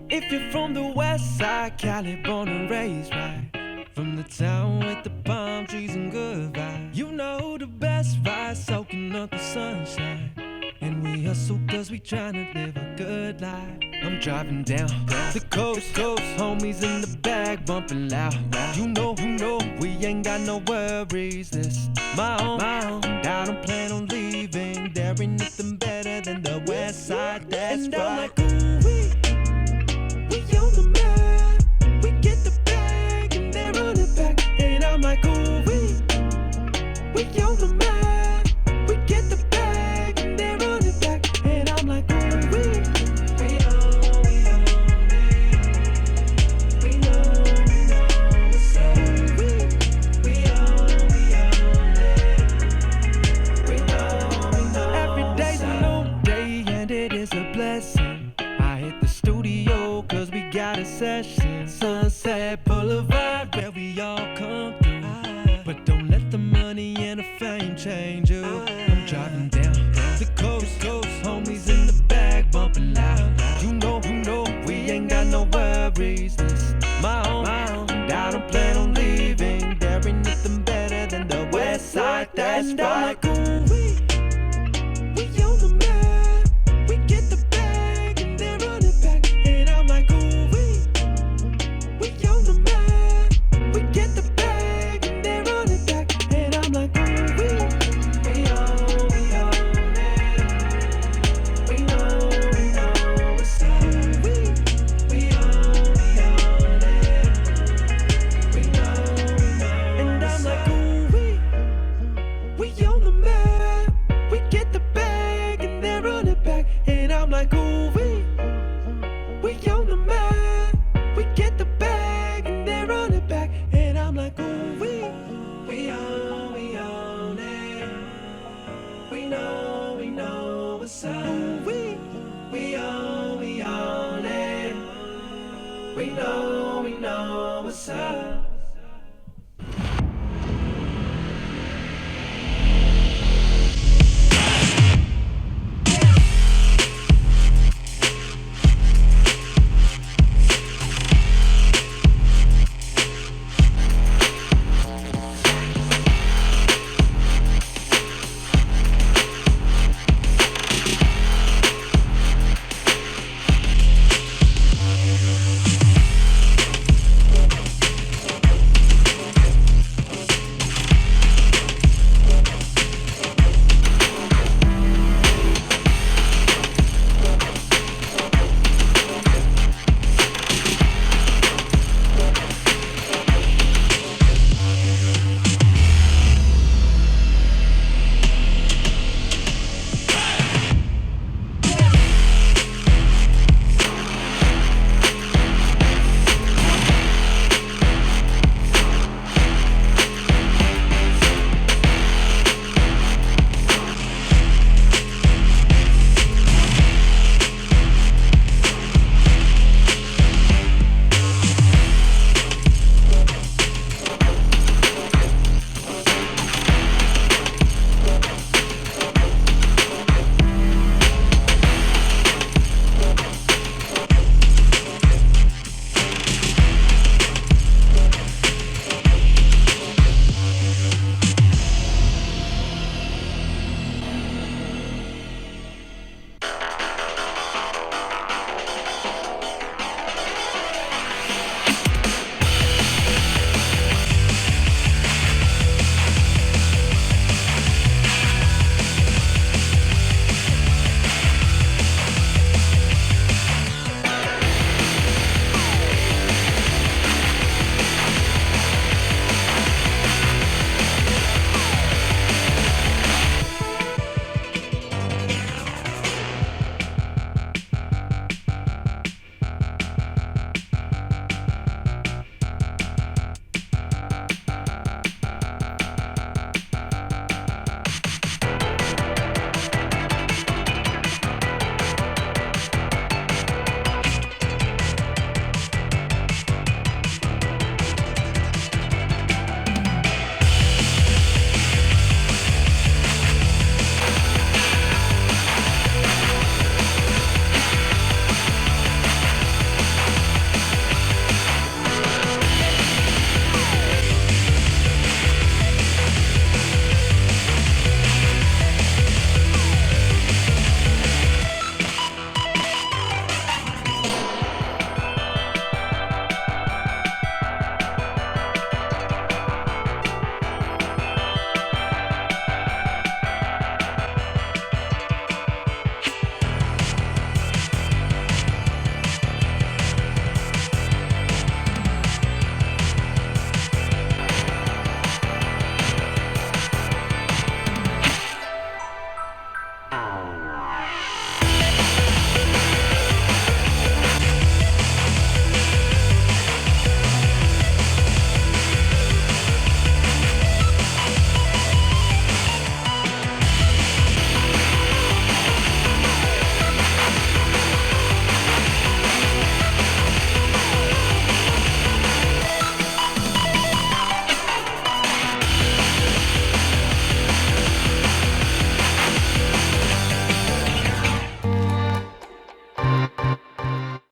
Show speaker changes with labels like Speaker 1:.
Speaker 1: If you're from the west side, Cali, born and raised right from the town with the palm trees and good vibes, you know the best ride, soaking up the sunshine. And we hustle cause we tryna live a good life. I'm driving down the coast, homies in the back bumping loud. You know, we ain't got no worries. This my own. And I don't plan on leaving. There ain't nothing better than the west side, that's and right. I'm like, ooh, we on the map. We get the bag and they run it back. And I'm like, ooh, we on the map. We get the bag and they run it back. And I'm like, ooh, we know what's up. We on it. Every day's a new day and it is a blessing. I hit the studio cause we got a session. Sunset Boulevard where we all come through. But don't let the money and the fame change you. I'm driving down the coast, homies in the bag bumping loud. You know, we ain't got no worries. This my own, and I don't plan on leaving. There ain't nothing better than the west side, that's right.